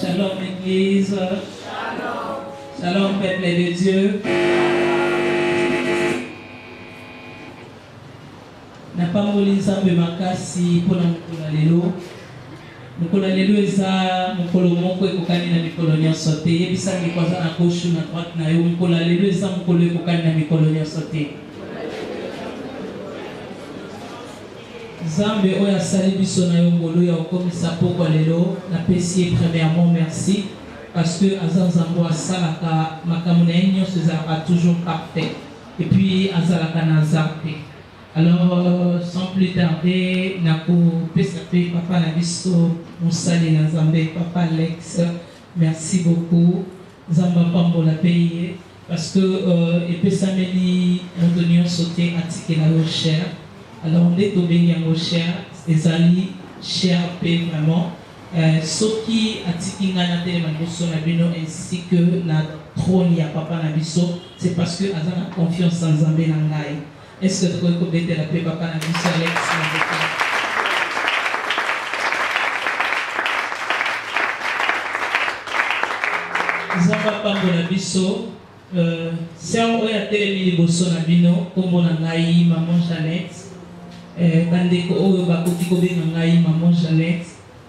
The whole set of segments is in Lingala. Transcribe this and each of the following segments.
Shalom Église. Shalom. Shalom peuple de Dieu. Na pamoli nzambe makasi mpona mokolo lelo. Mokolo lelo eza mokolo moko ekokani na mikolo nyonso te. Yebisa mikolo na gauche na droite na yo. Mokolo lelo eza mokolo ekokani na mikolo nyonso te. Zambe oya sali biso na yo ngolo ya okomisa poko lelo na pesi premièrement merci parce que azanzambo asalaka makambo na ye nyonso ezalaka toujours parfait et puis azalaka na zarte. Alors sans plus tarder nakopesa pe papa na biso mosali na Nzambe papa Alex, merci beaucoup Nzamba pambola paye parce que epesameli moto nyonso te atikela yo cher. Alors on est au Benyango cher, ezali cher paix vraiment. Soki atikinga na tele mabiso na bino ainsi que na trône ya papa na biso, c'est parce que azana confiance en Nzambe na ngai. Est-ce que tu peux connaître la paix papa na biso Alex na Nzamba pambola biso sœur oya tele liboso na bino kombo na ngai maman Jeannette. Bandeko oyo bakoti kobenga ngai maman Jeannette,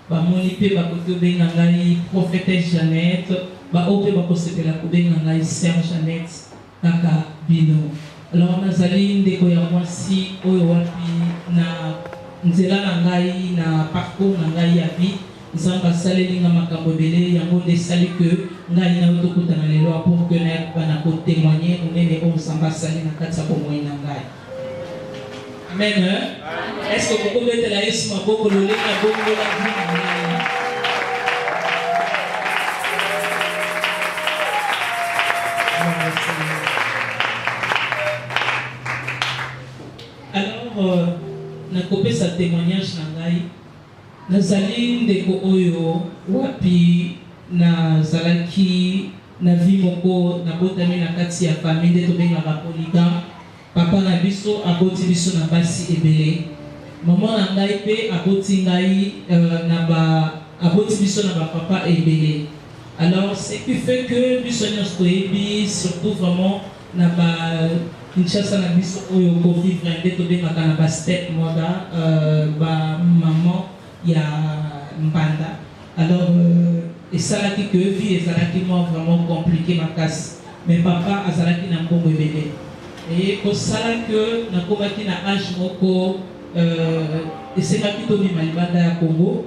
bamoni pe bakoti kobenga ngai prophétesse Jeannette, baoyo pe bakosepela kobenga ngai sœur Jeannette kaka bino. Alors nazali ndeko ya mwasi oyo wapi na nzela na ngai na parcours na ngai ya vie Nzambe asaleli nga makambo ebele yango nde esali ke ngai na yo tokutana lelo pour que na kotémoigner monene oyo Nzambe asali na kati ya bomoi na ngai. Amen. Est-ce que vous pouvez mettre la Yesu maboko loleka bongo la vie? Alors, nakopesa témoignage na ngai. Nazali ndeko oyo wapi nazalaki na vie moko nabotami na kati ya famille nde tobengaka polygame. Papa na biso aboti biso na basi ebele. Maman na ngai pe aboti ngai aboti biso na ba papa ebele. Alors ce qui fait que biso nyonso toyebi surtout vraiment na ba Kinshasa na biso oyo kovivre nde tobengaka na ba step mother ba maman ya mbanda. Alors et esalaki que vie ezalaki moi vraiment compliqué makasi. Mais papa azalaki na mbongo ebele. Et kosala que nakomaki na âge moko esengaki tobima libanda ya Congo.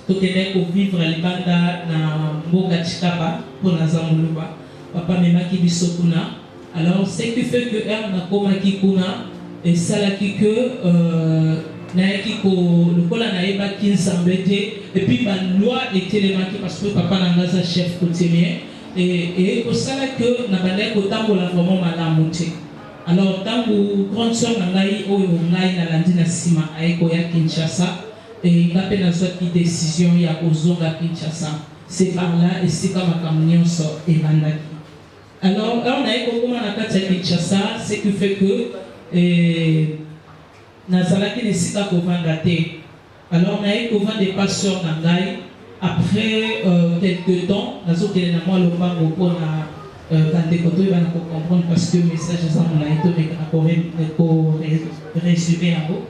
Tokende ko vivre libanda na mboka Chikapa pour naza moluba. Papa memaki biso kuna. Alors ce qui fait que nakomaki kuna esalaki que naiki ko lokola naeba kinsambe te et puis ba loi etelemaki parce que papa nangaza chef coutumier et kosala que na banda ko tambola vraiment malamu te. Alors tangu grande sœur nangai oyo ngai na landi na sima aiko ya Kinshasa et ngape na zoti décision ya kozonga Kinshasa. C'est par là et c'est comme makamnyonso et bandaki. Alors on aiko koma na kati ya Kinshasa, ce qui fait que nazalaki nesika kovanda te. Alors naye kovanda des pasteurs nangai après quelques temps nazokele na moi lobango pona bandeko to bana ko comprendre parce que message ça mon aito mais ko résumer yango.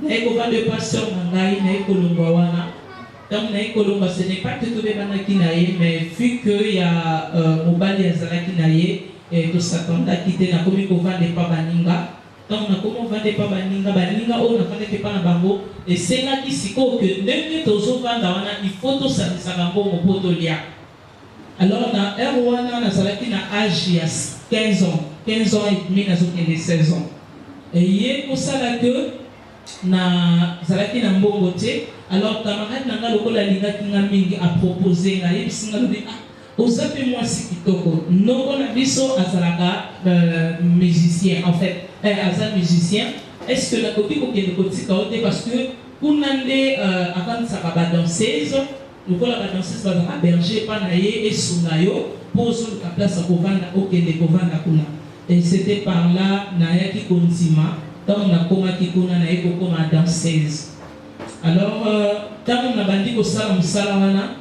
Naye kovanda des pasteurs nangai naye kolongwa wana. Donc naye kolongwa ce n'est pas que to bana kinaye mais vu que ya mobali azalaki naye to s'attendait quitter na komi kovanda pas baninga. Donc, on va vendre pas baninga, baninga, on a fait pas na bango. Et c'est là qui s'y coque que dès que tu as il faut tout ça, ça va bon au poteau lia. Alors, na Erwana, na salaki na âge il y a 15 ans et demi, na zoké 16 ans. Et hier, pour ça là que na salaki na mbongo te. Alors, camarade nanga lokola linga kinga mingi a proposé na yebisinga lobi ozape moi sikitoko. Noko na biso azalaka musicien en fait. Azan musicien, est-ce que la copie qu'on vient de côté parce que pour n'aller avant ça va danseuse, nous voilà la danseuse va berger panaye et sunayo pour sur la place à Kovanda au Kende Kovanda kuna. Et c'était par là naya qui kontima, tant on a koma qui kuna naye comme danseuse. Alors tant on a bandi ko sala musalawana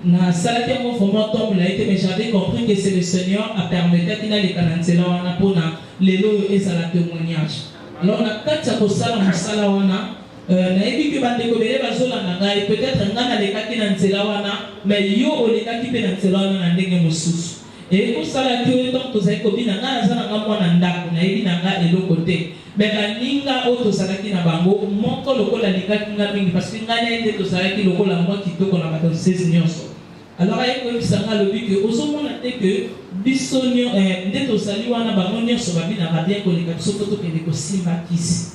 na salaki mo vraiment tombe là été mais j'avais compris que c'est le Seigneur a permis qu'il a les canantela wana pona lelo ezala témoignage. Alors na kati ko sala musala wana na ebi ke bande ko bele bazola na ngai peut-être ngana le kaki na nzela wana mais yo o le kaki pe na nzela wana na ndenge mosusu. Et ko sala que donc to zai ko bina ngana za na ngamwa na ndako na ebi na nga eloko te. Mais baninga o to salaki na bango moko lokola likaki ngamingi parce que ngana ende to salaki lokola moi kitoko na bato 16 nyonso. Alors il y a le but que osomona te que bisonio ndeto sali wana bango nyonso babi na bien ko leka soto to kende ko simba kisi.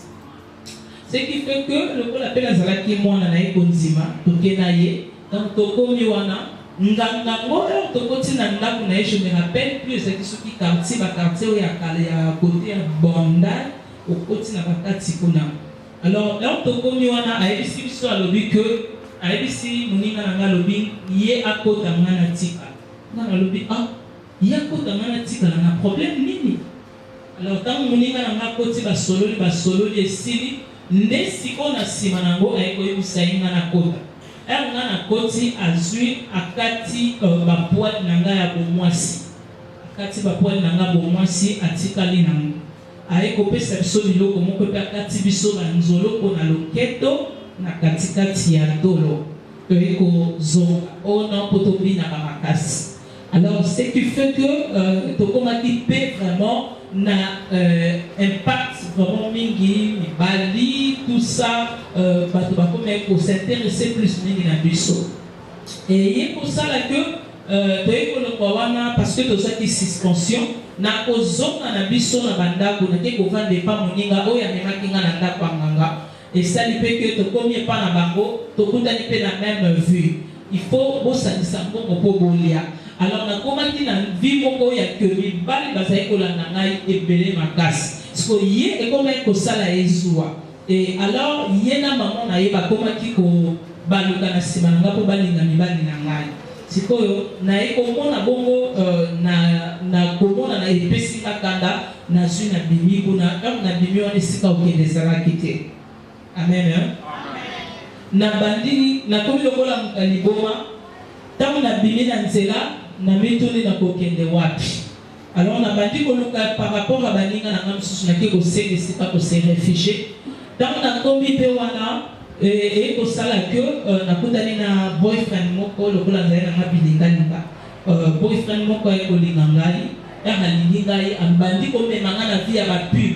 Ce qui fait que le ko l'appelle azalaki mwana na ekonzima to kenaye donc to komi wana nganga ngoyo to koti na ndako na je me rappelle plus c'est ce qui quartier ya kale ya côté ya Bonda au koti na bakati kuna. Alors là to komi wana a esi biso alobi que aibisi muninga na ngalobi ye akota ngana tika na ngalobi ye akota ngana tika na problème nini. Alors tant muninga na ngakoti basololi esili nde siko na sima nango ayeko yusainga na kota ngana koti azui akati bapoil nanga ya bomwasi akati bapoil nanga bomwasi atikali nango ayeko pesa biso biloko moko pe akati biso banzolo ko na loketo na katikati ya dolo eko zo ona potobi na makasi. Alors ce qui fait que tokomaki pe vraiment na impact vraiment mingi bali tout ça bato bakome ko s'intéresser plus mingi na biso et pour ça là que toyeko lokwa wana parce que tozaki suspension na kozonga na biso na bandako na ke kovanda pa moninga oyo amemaki nga na ndako nganga. Et ça lui fait que tu ne pas dans bango, tu ne pas la même vue. Il faut que ça ne alors, on a dit dans la vie, il y a que les balles et belé ma casse. Parce que y est comme un cosala et zoua. Et alors, il y a un maman qui a dit que baluka na simanga pour balinga ni bali na ngai. Sikoyo na eko na bongo na komona na epesi kakanda na zui na bimi kuna na bimi on esika okende zala kite. Amen. Na bandini na komi lokola liboma tangu na bimi na nzela na mituni na kokende wapi. Alors na bandi koluka par rapport à baninga na ngam susu na ke ko se esika ko se réfugié. Tangu na komi pe wana et au salaire que na kutani na boyfriend moko lokola nzali na bilinga boyfriend moko e kolingangai alingai ambandi ko memanga na vie ya ba pub.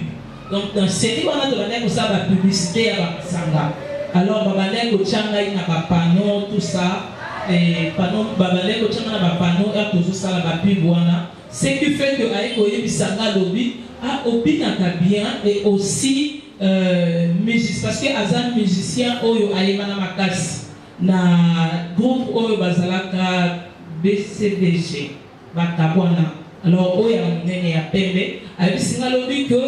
Donc dans série wana to bana ko sa ba publicité ya ba sanga. Alors babane ko changa ina ba panneau tout ça et panneau babane ko changa na ba panneau et toujours ça la ba pub wana. Ce qui fait que aiko yebisanga lobi a obinaka bien et aussi musicien parce que azan musicien oyo ayemana makasi na groupe oyo bazalaka BCDG batabwana. Alors oyo munene ya pembe abisinga lobi que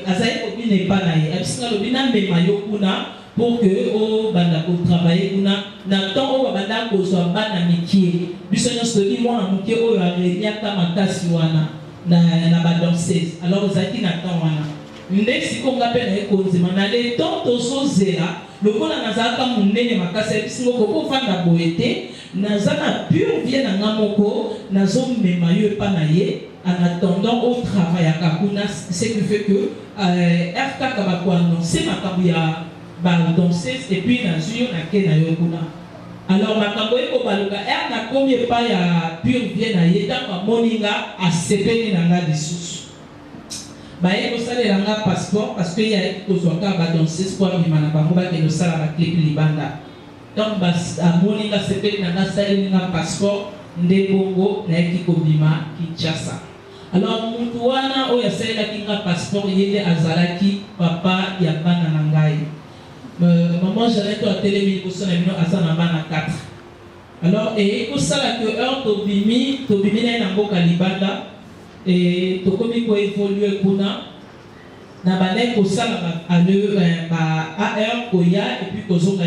azali kobine pa na ye abisinga lobi na mbema yo kuna pour que o banda ko travailler kuna na temps o banda ko so bana mikie biso nyonso li mwana mukie oyo areniaka makasi wana na ba danseuse. Alors ozaki na temps wana nde sikonga pe na ekonzima na le temps tosozela lokola nazalaka munene makasi abisinga ko fanda boete nazana pure vie na ngamoko nazomema yo epa na ye en attendant au travail à Kakuna, ce qui fait que FK Kabako annoncé makambo ya ba danseuse et puis na zuyo na ke na yo kuna. Alors makambo eko baluka na komi pa ya pure vie na ye ta moninga a sepeni na nga lisusu. Ba eko salela nga passeport parce que ya kozwaka ba danseuse pour bimana bango ba ke no sala ba clip libanda. Donc moninga sepeni na nga salela nga passeport nde bongo na eki kobima Kinshasa. Alors mutu wana oyo asalelaki nga passeport yende azalaki papa ya bana na ngai. Maman Jeannette atelemi liboso na bino aza na bana 4. Alors ekosala que heure tobimi na ye na mboka libanda tokomi koévolue kuna na bana kosala ba AR koya et puis kozonga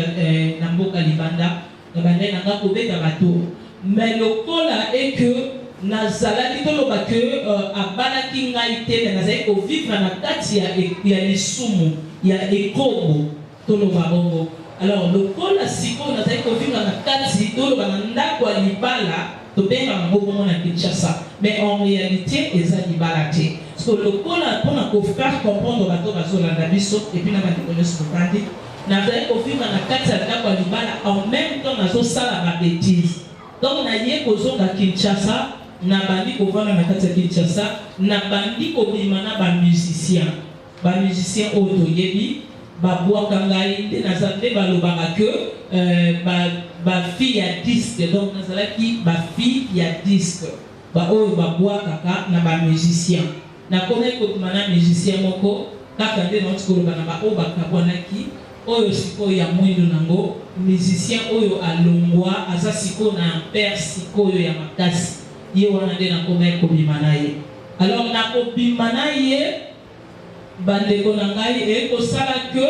na mboka libanda na bana na nga kobeta bato. Mais lokola est que nazalaki toloba que abalaki ngai te mais nazali kovivre na kati ya lisumu ya ekobo toloba bongo. Alors lokola siko nazali kovivre na kati toloba na ndako ya libala tobenga yango bongo na Kinshasa, mais en réalité eza libala te. Parce que lokola mpona kofaire comprendre bato bazolanda biso et puis na bandeko nyonso tokandi nazali kovivre na kati ya ndako ya libala en même temps nazosala babétise. Donc na ye kozonga Kinshasa na bandi kovanda na kati ya Kinshasa na bandi kobima na ba musicien oyo toyebi babwaka ngai nde nazali balobaka que ba fille ya disque. Donc nazalaki ba fille ya disque ba oyo babwakaka na ba musicien na komeki kobima na musicien moko kaka nde nauti koloba na ba oyo bakabwanaki oyo sikoyo ya mwindo nango musicien oyo alongwa aza sikoyo na père sikoyo ya makasi ye wana nde nakomeki kobima na ye. Alors nakobima na ye bandeko na ngai ekosala que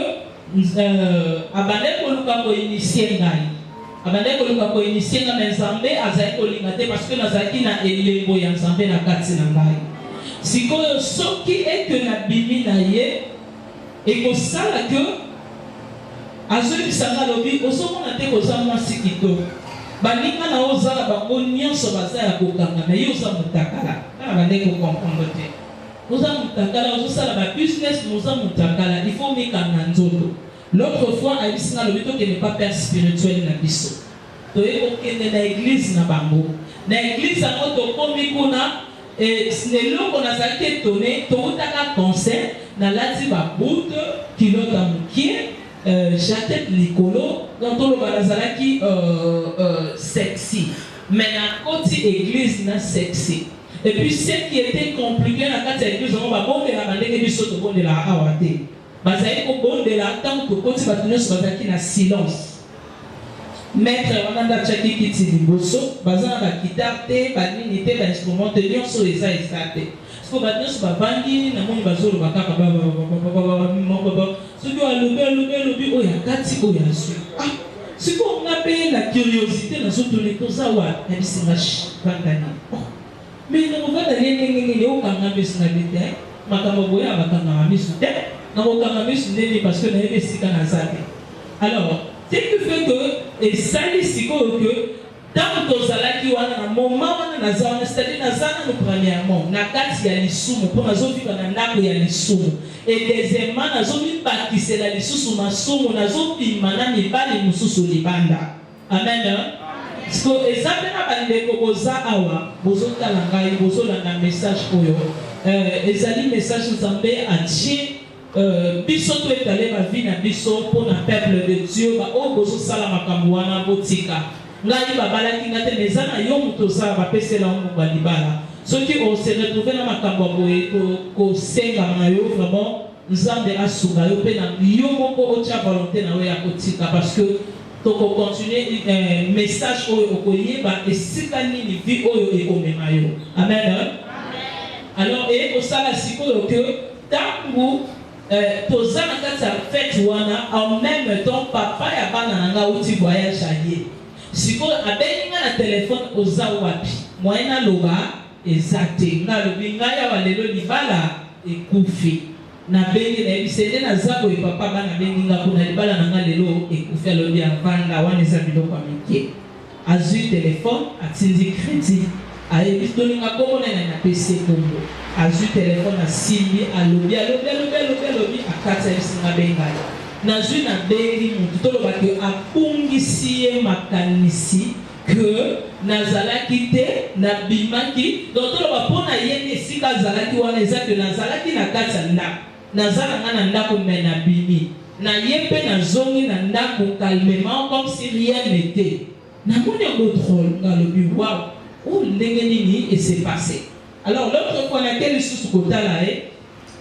abande koluka koinitie ngai mais Nzambe azali kolinga te parce que nazalaki na elembo ya Nzambe na kati na ngai. Sikoyo soki eke nabimi na ye ekosala que azoyebisanga lobi ozomona te koza mwasi kitoko baninga na ozala bango nyonso baza ya kokanga na ye oza motakala kana bandeko comprendre te oza motakala ozosala ba business oza motakala il faut mikanga nzoto. L'autre fois ayibisinga lobi tokende pas père spirituel na biso toye kokende na église na bango na église yango tokomi kuna eloko nazalaki etone toutaka concert nalati baboute kilota mokie jaquette likolo donc toloba nazalaki sexy mais na koti église na sexy. Et puis ce qui était compliqué na kati ya église yango babondela bandenge biso tobondela awa te bazali kobondela ntango tokoti bato nyonso bazalaki na silence. Maître wana nde atiaki kiti liboso baza na bakitare te banini te bainstrument te nyonso eza te siko bato nyonso bavandi namoni bazoloba kaka soki alobi oyo akati oyo azwi siko nga mpe na curiosité nazotuni toza wa nabisinga vandani mais nakovanda nengengengenge okanga miso na bi te makambo boye abakangama miso te nakokanga miso ndeni parce que nayebi esika naza te. Alors ce qui fait que esali sikoyo que tant que tozalaki wana na moment wana nazana c'est-à-dire nazana no premièrement na kati ya lisumu pour nazofika na ndako ya lisumu et deuxièmement nazomibakisela lisusu masumu nazopima na mibali mosusu libanda. Amen. Parce que ezapena bandeko boza awa bozotala ngai bozolanda message oyo ezali message nzambe atie biso to etale ba vie na biso pour na peuple de Dieu ba o bozosala makambo wana botika ngai babalaki ngate mezana yo mutoza bapesela ngo balibala soki on se retrouver na makambo boye ko senga na yo vraiment nzambe asunga yo pe na yo moko ocha volonté na yo ya kotika parce que to ko continuer message oyo okoyeba esika nini vie oyo ekomema yo. Amen. Alors et au sala sikoyo que tangu toza na kati ya fête wana en même temps papa ya bana nanga uti voyage allié sikoyo abenga na téléphone oza wapi moyena loba ezate na lobinga ya walelo libala ekufi na bengi na ebisende na zabo e papa bana bengi nga kuna libala nanga lelo ekufi alobi avanda wana eza biloko ya mike azwi téléphone atindi crédit ayebi tolinga komona na PC kombo azwi téléphone asimbi alobi akati ayebisinga bengai nazwi na bengi mutu toloba ke apungisi ye makanisi que nazalaki te nabimaki donc toloba mpona ye esika azalaki wana eza ke nazalaki na kati ya ndako nazalanga na ndako me nabimi na ye mpe nazongi na ndako calmement comme si rien n'était namoni yango drôle ngalobi waw ou ndenge nini et c'est passé. Alors l'autre fois naquelle lisusu kotala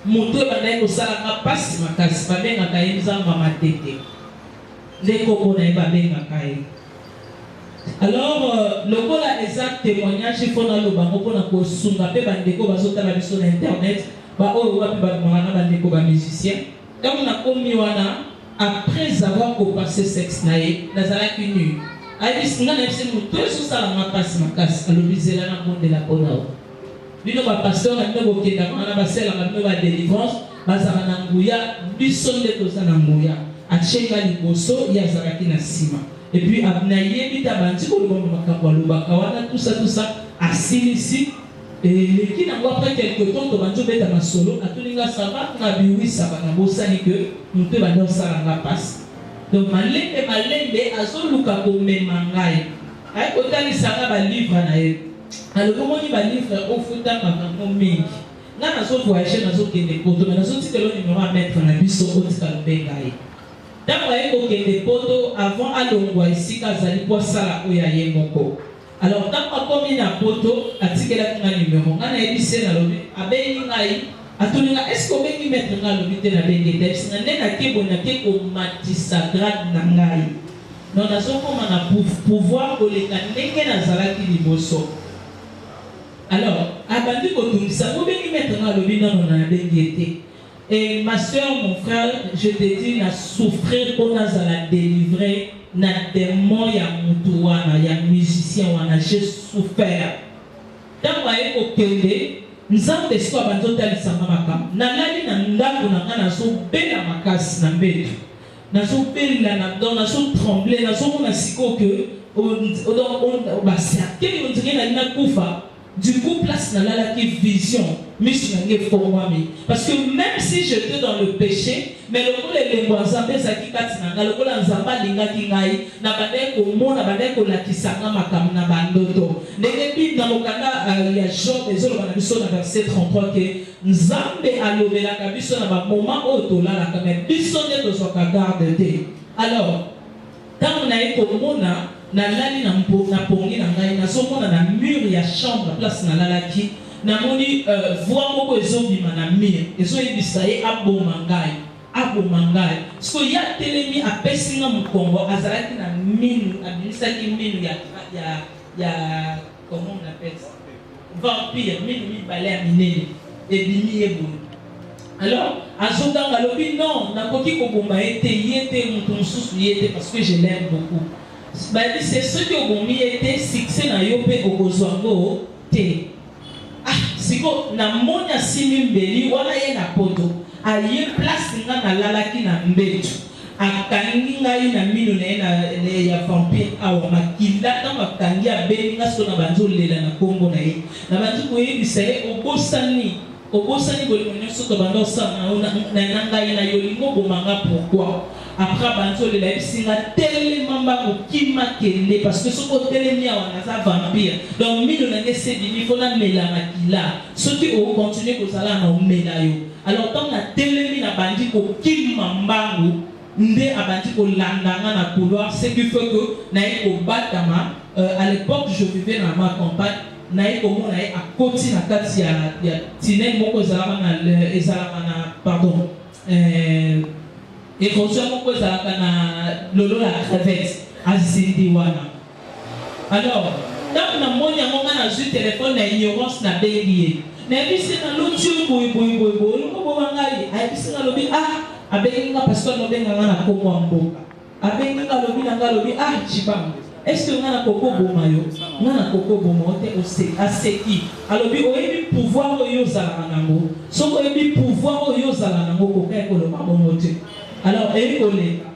moto ebandaki kosalanga pasi makasi babengaka ye nzamba matete nde kombo na ye babengaka ye. Alors lokola eza témoignage ifo nalobango mpona kosunga mpe bandeko bazotala biso na internet baoyo wapi babimaka na bandeko bamusicien ntango nakomi wana après avoir kopasse sexe na ye nazalaki nu ayebisinga na yebisi moto ezosalanga pasi makasi alobizela na mondela mpona o bino bapasteur na bino bokendaka wana baselaka bino badelivrance bazala na nguya biso nde toza na nguya achenga liboso ye azalaki na nsima et puis nayebi ta bandi kolobamba makambo alobaka wana tout ça asilisi eleki nango après quelque temps tobandi obeta masolo atolinga sava na biwisaka na bosani ke moto ebandi osalanga pasi donc malembe azoluka komema ngai aye kotalisanga balivre na ye alobi omoni balivre ofutaka makambo mingi nga nazovoyage nazokende poto me nazotikelo numero ya maître na biso otika lobenga ye ntango aye kokende poto avant alongwa esika azali po asala oyo aye moko. Alors ntango akomi na poto atikelaki nga numero nga nayebise nalobi abengi ngai atolinga est-ce que obengi maître nga alobi te nabengi te ebisinga nde nakebo nake komatisa grade na ngai non nazokoma na pouvoir koleka ndenge nazalaki liboso. Alors abandi kotungisa obengi maître nga alobi nano nabengi ete. Et ma soeur, mon frère, je te dis, na souffrir pour nous la délivrer, na démon ya mutu wana, ya musicien wana, j'ai souffert. Tant que au kende, nous avons des soins banzo talisanga makam. Na lali na ndako na kana so bela makasi na mbetu. Na so bela na don, na so trembler, na so mona siko que on ba certain on dirait na kufa. Du coup, place dans la vision, parce que même si j'étais dans le péché, mais le coup les voisins, mais ça qui katina, le coup l'anzamba linga kingai, na bade ko mo na bade ko la kisanga makam na bandoto. Depuis dans le Canada, il y a Jean des autres dans le verset 33 que nzambe alobé la kabiso na ba moment auto là la kamé biso de to soka garde te. Alors, tant on a été au mona na lali na pongi na ngai na somona na mur ya chambre place na lalaki na moni voix moko ezobima na mur ezoyebisa ye aboma ngai so ya telemi apesinga mokongo azalaki na minu abimisaki minu ya comment on appelle ça vampire minu mibale ya minene ebimi ye boye. Alors azonganga lobi non nakoki koboma ye te moto mosusu ye te parce que je l'aime beaucoup. C'est ce que vous avez succès na yope okozwango te. Ah, siko na moni asimi mbeli wala ye na poto. Aye place nga na lalaki na mbetu. akangi ngai na mino na ya vampire awa makila na makangi abeli nga so na banzolela na kombo na ye na bantu koyebisa ye obosani bolingo nyonso to banda osala na ngai na yo lingo bomanga pourquoi après banzolela yebisi nga telema mbango kima kende parce que soko otelemi awa naza vampire donc mino na nge sedimi fo namela makila soki okontinue kozala na omela yo alors ntango na telemi na bandi kokima mbango nde abandi kolandanga na couloir ce qui fait que naye kobatama à l'époque je vivais dans ma campagne naye komona ye akoti na kati ya tinel moko ezalaka na pardon érosion moko ezalaka na lolo la crevette azindi wana alors ntango namoni yango nga nazwi telefone na ignorance na bengi ye nayebisi na lotio boyeboyeboyeboy olongo boba ngai ayebisi nga lobi abengi nga parce que nobenga nga na kombo ya mboka abengi nga lobi na nga lobi chibango est-ce que nga na koko boma yo nga na koko boma ote aseki alobi oyebi pouvoir oyo ozalaka nango soki oyebi pouvoir oyo ozala nango koka ekoloba bongo te alors ekoleka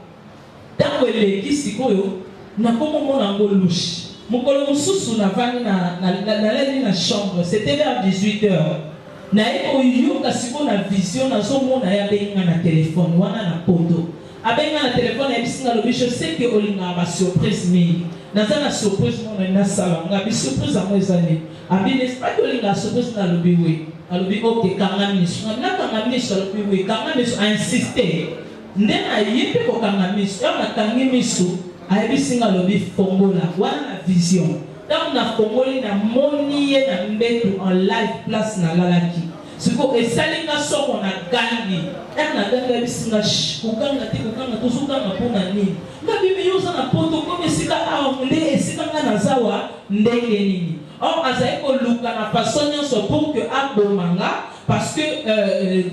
ntango eleki sikoyo nakomomona yango lushi mokolo mosusu navandi naleli na chambre c'était vers 18h naye koyoka sikoyo na vision nazomona ye abenga na telefone wana na poto abenga na telefone ayebisi nga lobi je sais que olingaka basurprise mingi naza na surprise mona nasala nga bisurprise yango eza nini abi nespaki olingaka surprise na lobi we alobi ok kanga miso nakanga miso alobi we kanga miso ainsiste nde naye mpe kokanga miso yo nakangi miso ayebisi nga lobi fongola wana na vision ntango nafongoli namoni ye na mbetu en live place nalalaki siko esali nga soko na gangi na gangi ayebisi nga kokanga te tozokanga mpona nini nga bibi yo oza na poto komi esika awa nde esika nga nazawa ndenge nini or azali koluka na façon nyonso pour que abomanga parce que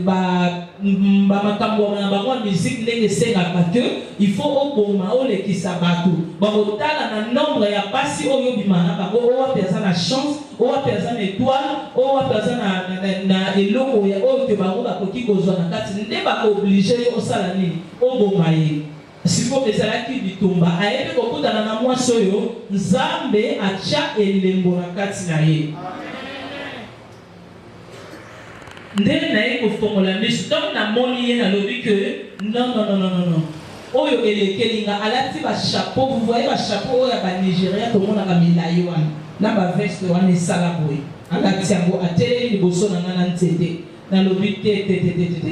makambo na bango ya musique ndenge esengaka ke il faut oboma olekisa bato bakotala na nombre ya basi oyo obima na bango oyo wapi aza na chance oyo wapi aza na étoile oyo wapi aza na eloko oyo ke bango bakoki kozwa na kati nde bakooblige yo osala nini oboma ye siko ezalaki bitumba ayebi kokutana na mwasi oyo nzambe atya elembo na kati na ye nde naye kofongola miso ntango namoni ye nalobi ke non oyo elekeli nga alati bachapeau vous voyez bachapeau oyo ya banigéria tomonaka milai wana na baveste wana esala boye alati yango atelemi liboso na nga na nzete nalobi te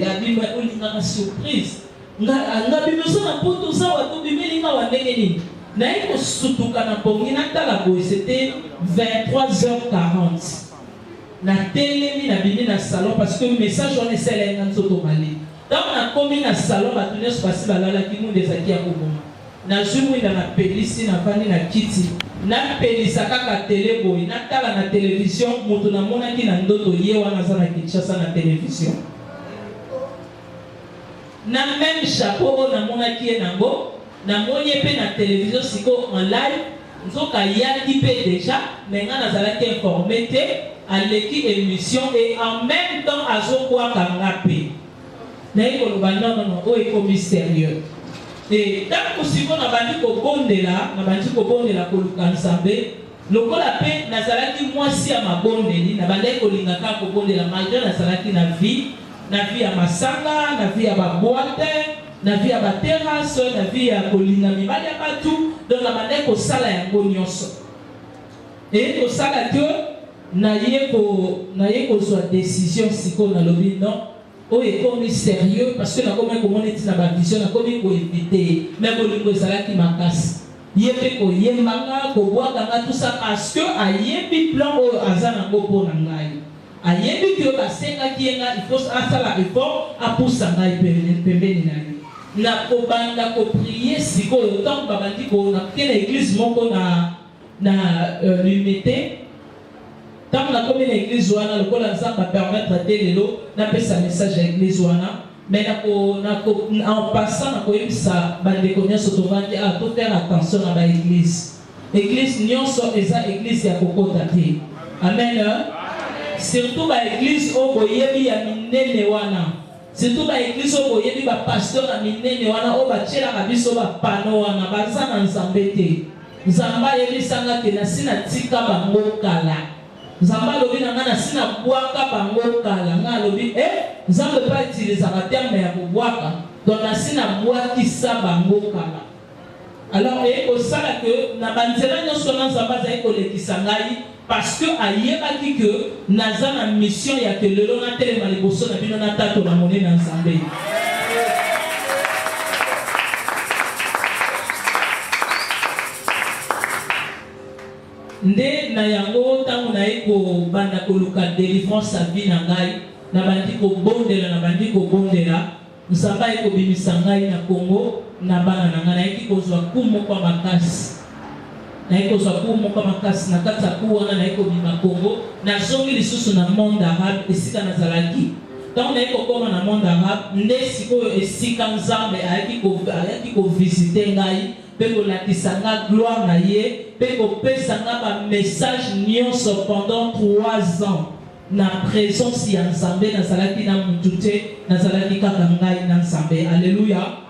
abima olingaka surprise nga bimeso na poto zawa tobimeli nga wa ndenge nini naye kosutuka na pongi natala boye c'était 23h40 na telemi na bini na salon parce que message wana esalenga nzoto mali ntango nakomi na salon bato nyonso basi balalaki mundu ezalaki ya koboma nazwi mwinda napelisi navandi na kiti napelisa kaka tele boye natala na télévision moto namonaki na ndoto ye wana aza na Kinshasa na télévision na même chapeau oyo namonaki ye nango namoni ye mpe na télévision siko en live nzoka yaki mpe déjà mais nga nazalaki informé te aleki émission et en même temps azokwaka nga mpe naye koloba non oyo ekomi sérieux et ntango siko nabandi kobondela koluka nzambe lokola mpe nazalaki mwasi ya mabondeli nabandaki kolingaka kobondela malgré nazalaki na vie ya masanga na vie ya baboite na vie ya baterrasse na vie ya kolinga mibali ya batu donc nabandaki kosala yango nyonso et kosala te naye kozwa décision sikoyo nalobi non oyo ekomi sérieux parce que nakomi komona eti na bavision nakomi koevite me bolingo ezalaki makasi ye mpe koyembanga kobwakanga tout ça parce que ayebi plan oyo aza nango mpo na ngai ayebi ke basengaki ye nga il faut asala effort apusa ngai pembeni na ye na kobanda koprie sikoyo ntango babandi nakoke na église moko na l'unité ntango nakomi na église wana lokola nzambe apermettre te lelo napesa message ya église wana mais en passant nakoyebisa bandeko nyonso tovandi to faire attention na baéglise église nyonso eza église ya kokota te amen surtout baéglise oyo boyebi ya minene wana surtout ba église au boyebi ba pasteur na minene wana o ba tchela ka biso ba pano wana baza na nzambe te. Nzamba yebisanga ke na sina tika bango kala. Nzamba lobi na ngana sina bwaka bango kala. Nga lobi nzambe pa utiliser ka terme ya kubwaka. Donc na sina bwaki sa bango kala. Alors au sala que na banzela nyonso na nzamba za ekolekisa ngai parce que ayebaki que naza na mission ya que lelo na telema liboso na bino na tato na mone na nzambe. Nde na yango tango na eko banda koluka délivrance sa vie na ngai na bandi ko bondela nzamba eko bimisa ngai na Congo na bana na ngai eki kozwa kumo kwa makasi na eko zwa kumo kwa makasi na kati ya kuwana na eko bima Congo na zongi lisusu na monde arabe esika na zalaki tango na eko koma na monde arabe nde sikoyo esika nzambe ayaki ko visiter ngai pe kolakisa nga gloire na ye pe kopesa nga ba message nyonso pendant 3 ans na présence ya nzambe nazalaki na mutu te nazalaki kaka ngai na nzambe. Alléluia.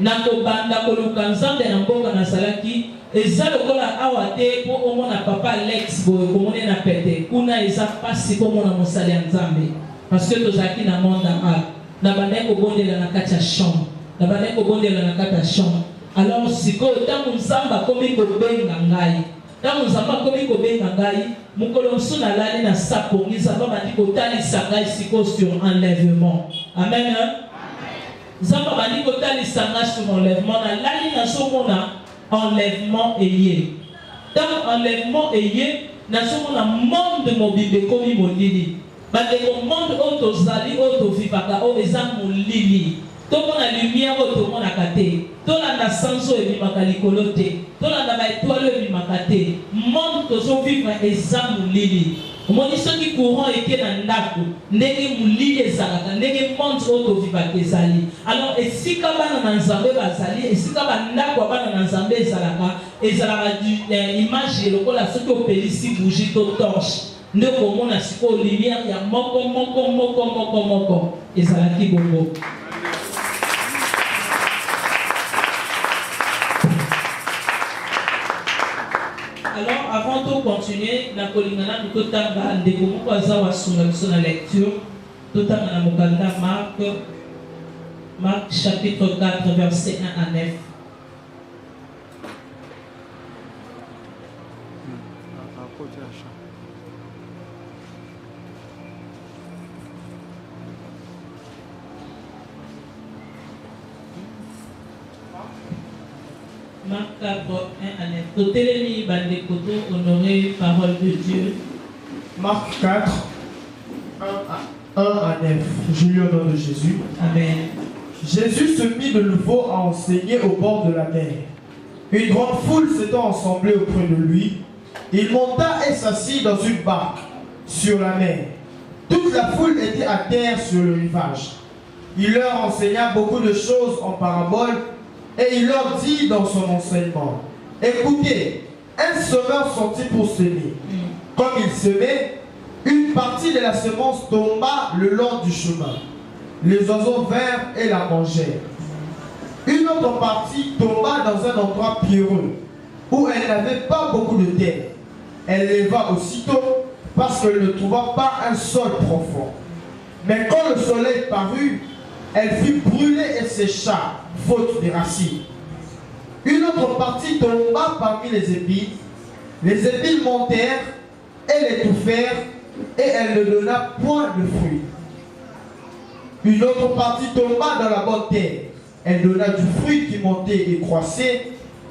Na kobanda koluka nzambe na mboka nazalaki eza lokola awa te po omona papa Alex boye komone na pete kuna eza pasi komona mosali ya nzambe parce que tozalaki na monde arabe na banda kobondela na kati ya chambre na banda kobondela na kati ya chambre. Alors sikoyo tango nzamba komi kobenga ngai tango nzamba komi kobenga ngai mukolo mosusu nalali na sapongi nzamba bandi kotalisa ngai sikoyo sur enlèvement. Amen. Nzamba bandi kotalisa ngai sur enlèvement nalali nazomona enlèvement eye tango enlèvement eye nazomona monde mobimbe komi molili bandeko monde oyo tozali oyo tovivaka oyo eza molili tomona lumière oyo tomonaka te tolanda sanso ebimaka likolo te tolanda baetoile ebimaka te monde tozovivre eza molili omoni soki courant eke na ndako ndenge molili ezalaka ndenge monde oyo tovivaka ezali. Alors esika bana na nzambe bazali esika bandako ya bana na nzambe ezalaka image lokola soki opelisi bougie to torche nde komona sikoyo lumière ya moko ezalaki bongo. Alors, avant de continuer, na kolingana nous totanga ndeko moko azawa sunga biso na lecture totanga na mokanda Marc chapitre 4 verset 1 à 9. Marc 4, 1 à 9. Totelemi bandekoto, honoré parole de Dieu. Marc 4, 1 à 9. Je lis au nom de Jésus. Amen. Jésus se mit de nouveau à enseigner au bord de la mer. Une grande foule s'étant assemblée auprès de lui, il monta et s'assit dans une barque sur la mer. Toute la foule était à terre sur le rivage. Il leur enseigna beaucoup de choses en paraboles. Et il leur dit dans son enseignement, écoutez, un semeur sortit pour semer. Comme il semait, une partie de la semence tomba le long du chemin. Les oiseaux vinrent et la mangèrent. Une autre partie tomba dans un endroit pierreux, où elle n'avait pas beaucoup de terre. Elle leva aussitôt, parce qu'elle ne trouva pas un sol profond. Mais quand le soleil parut, elle fut brûlée et sécha, faute des racines. Une autre partie tomba parmi les épines. Les épines montèrent et l'étouffèrent, et elle ne donna point de fruits. Une autre partie tomba dans la bonne terre. Elle donna du fruit qui montait et croissait,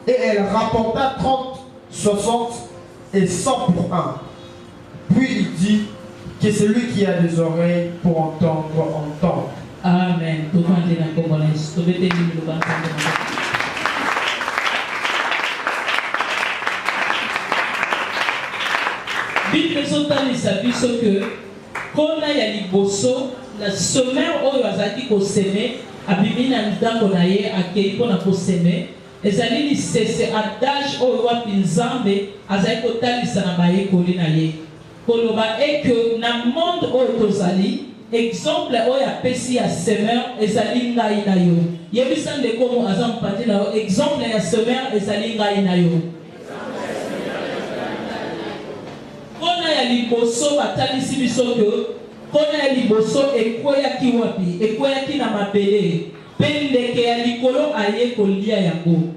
et elle rapporta 30, 60 et 100 pour un. Puis il dit que celui qui a des oreilles pour entendre, entende. Amen. Bible ezotalisa biso que kona ya liboso la semeur oyo azalaki koseme abimi na ndako na ye akei mpona koseme ezali lisese adage oyo wapi nzambe azalaki kotalisa na bayekoli na ye koloba eke na monde oyo tozali exemple oya pesi ya semeur ezali ngai na yo. Yebisa ndeko mo azam pati na yo exemple ya semeur ezali ngai na yo. Kona ya liboso batalisi biso ke kona ya liboso ekweyaki wapi? Ekweyaki na mabele. Pe ndeke ya likolo aye kolia yango.